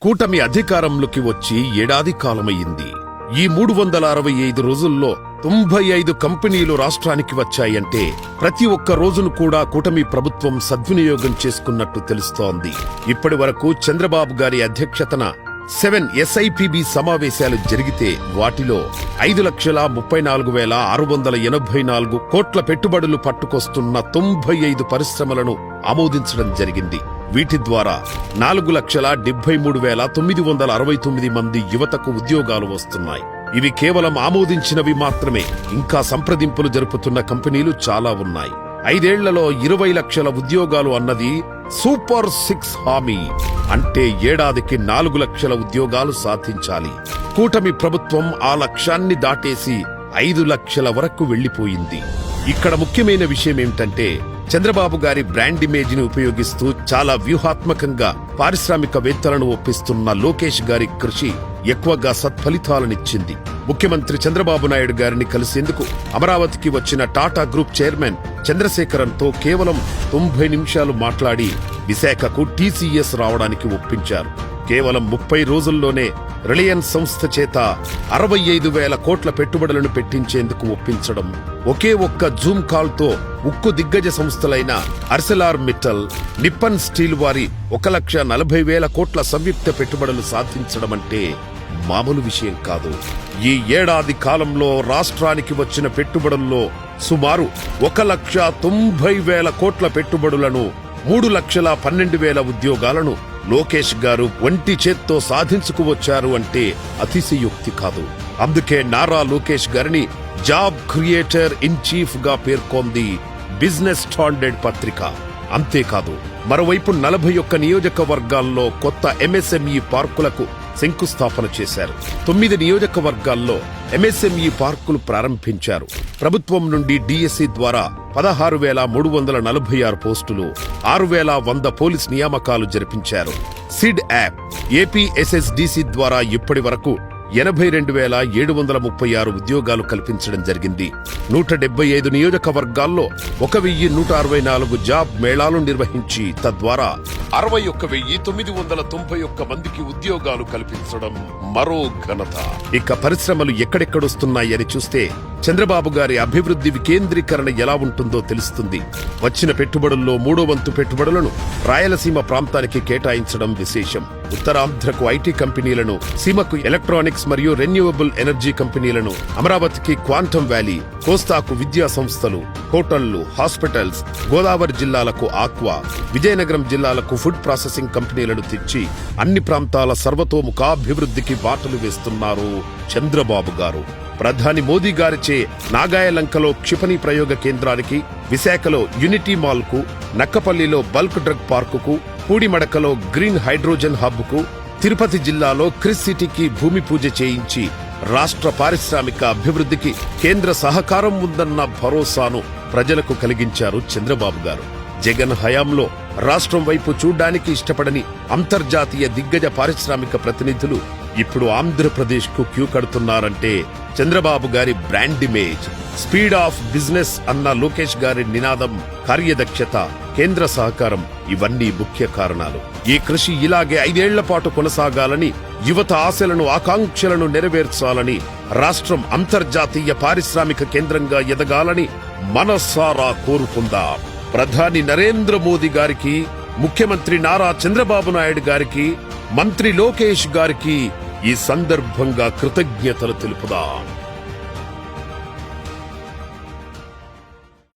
కూటమి అధికారంలోకి వచ్చి ఏడాది కాలమయ్యింది. ఈ 365 రోజుల్లో 95 కంపెనీలు రాష్ట్రానికి వచ్చాయంటే ప్రతి ఒక్క రోజును కూడా కూటమి ప్రభుత్వం సద్వినియోగం చేసుకున్నట్టు తెలుస్తోంది. ఇప్పటి వరకు చంద్రబాబు గారి అధ్యక్షతన 7 SIPB సమావేశాలు జరిగితే వాటిలో 5,34,684 కోట్ల పెట్టుబడులు పట్టుకొస్తున్న 95 పరిశ్రమలను ఆమోదించడం జరిగింది. వీటి ద్వారా 4,73,969 మంది యువతకు ఉద్యోగాలు వస్తున్నాయి. ఇవి కేవలం ఆమోదించినవి మాత్రమే. ఇంకా సంప్రదింపులు జరుపుతున్న కంపెనీలు చాలా ఉన్నాయి. 5 ఏళ్లలో 20 లక్షల ఉద్యోగాలు అన్నది సూపర్ 6 హామీ. అంటే ఏడాదికి 4 లక్షల ఉద్యోగాలు సాధించాలి. కూటమి ప్రభుత్వం ఆ లక్ష్యాన్ని దాటేసి 5 లక్షల వరకు వెళ్లిపోయింది. ఇక్కడ ముఖ్యమైన విషయమేమిటంటే చంద్రబాబు గారి బ్రాండ్ ఇమేజ్ ని ఉపయోగిస్తూ చాలా వ్యూహాత్మకంగా పారిశ్రామికవేత్తలను ఒప్పిస్తున్న లోకేష్ గారి కృషి ఎక్కువగా సత్ఫలితాలనిచ్చింది. ముఖ్యమంత్రి చంద్రబాబు నాయుడు గారిని కలిసేందుకు అమరావతికి వచ్చిన టాటా గ్రూప్ చైర్మన్ చంద్రశేఖరన్తో కేవలం 90 నిమిషాలు మాట్లాడి విశాఖకు TCS రావడానికి ఒప్పించారు. కేవలం 30 రోజుల్లోనే రిలయన్స్ సంస్థ చేత 65,000 కోట్ల పెట్టుబడులను పెట్టించేందుకు ఒప్పించడం, ఒకే ఒక్క జూమ్ కాల్ తో ఉక్కు దిగ్గజ సంస్థలైన అర్సెలార్ మిట్టల్, నిప్పన్ స్టీల్ వారి 1,40,000 కోట్ల సంయుక్త పెట్టుబడులు సాధించడం అంటే మామూలు విషయం కాదు. ఈ ఏడాది కాలంలో రాష్ట్రానికి వచ్చిన పెట్టుబడుల్లో సుమారు 1,90,000 కోట్ల పెట్టుబడులను, 3,12,000 ఉద్యోగాలను లోకేష్ గారు ఒంటి చేత్తో సాధించుకువచ్చారు అంటే అతిశయోక్తి కాదు. అందుకే నారా లోకేష్ గారిని జాబ్ క్రియేటర్ ఇన్ చీఫ్ గా పేర్కొంది బిజినెస్ స్టాండర్డ్ పత్రిక. అంతేకాదు, మరోవైపు 41 నియోజకవర్గాల్లో కొత్త MSME పార్కులకు శంకుస్థాపన చేశారు. 9 నియోజకవర్గాల్లో MSME పార్కులు ప్రారంభించారు. ప్రభుత్వం నుండి DSE ద్వారా 16,346 పోస్టులు, 6,100 పోలీస్ నియామకాలు జరిపించారు. సిడ్ యాప్, APSSDC ద్వారా ఇప్పటి వరకు 82,736 ఉద్యోగాలు కల్పించడం జరిగింది. 175 నియోజకవర్గాల్లో 1,164 జాబ్ మేళాలు నిర్వహించి తద్వారా 61,991 మందికి ఉద్యోగాలు కల్పించడం మరో ఘనత. ఇక పరిశ్రమలు ఎక్కడెక్కడొస్తున్నాయని చూస్తే చంద్రబాబు గారి అభివృద్ధి వికేంద్రీకరణ ఎలా ఉంటుందో తెలుస్తుంది. వచ్చిన పెట్టుబడుల్లో 3వ వంతు పెట్టుబడులను రాయలసీమ ప్రాంతానికి కేటాయించడం విశేషం. ఉత్తరాంధ్రకు IT కంపెనీలను, సీమకు ఎలక్ట్రానిక్స్ మరియు రెన్యూవబుల్ ఎనర్జీ కంపెనీలను, అమరావతికి క్వాంటమ్ వ్యాలీ, కోస్తాకు విద్యా సంస్థలు, హోటళ్లు, హాస్పిటల్స్, గోదావరి జిల్లాలకు ఆక్వా, విజయనగరం జిల్లాలకు ఫుడ్ ప్రాసెసింగ్ కంపెనీలను తెచ్చి అన్ని ప్రాంతాల సర్వతోముఖాభివృద్ధికి బాటలు వేస్తున్నారు చంద్రబాబు గారు. ప్రధాని మోదీ గారిచే నాగాయలంకలో క్షిపణి ప్రయోగ కేంద్రానికి, విశాఖలో యూనిటీ మాల్ కు, నక్కపల్లిలో బల్క్ డ్రగ్ పార్కుకు, పూడిమడకలో గ్రీన్ హైడ్రోజన్ హబ్ కు, తిరుపతి జిల్లాలో క్రిస్ సిటీకి భూమి పూజ చేయించి రాష్ట్ర పారిశ్రామిక అభివృద్ధికి కేంద్ర సహకారం ఉందన్న భరోసాను ప్రజలకు కలిగించారు చంద్రబాబు గారు. జగన్ హయాంలో రాష్ట్రం వైపు చూడ్డానికి ఇష్టపడని అంతర్జాతీయ దిగ్గజ పారిశ్రామిక ప్రతినిధులు ఇప్పుడు ఆంధ్రప్రదేశ్ కు క్యూ కడుతున్నారంటే చంద్రబాబు గారి brand image, speed of business అన్న లోకేష్ గారి నినాదం, కార్యదక్షత, కేంద్ర సహకారం ఇవన్నీ ముఖ్య కారణాలు. ఈ కృషి ఇలాగే 5 ఏళ్ల పాటు కొనసాగాలని, యువత ఆశలను, ఆకాంక్షలను నెరవేర్చాలని, రాష్ట్రం అంతర్జాతీయ పారిశ్రామిక కేంద్రంగా ఎదగాలని మనసారా కోరుకుందాం. ప్రధాని నరేంద్ర మోదీ గారికి, ముఖ్యమంత్రి నారా చంద్రబాబు నాయుడు గారికి, మంత్రి లోకేష్ గారికి ఈ సందర్భంగా కృతజ్ఞతలు తెలుపుదాం.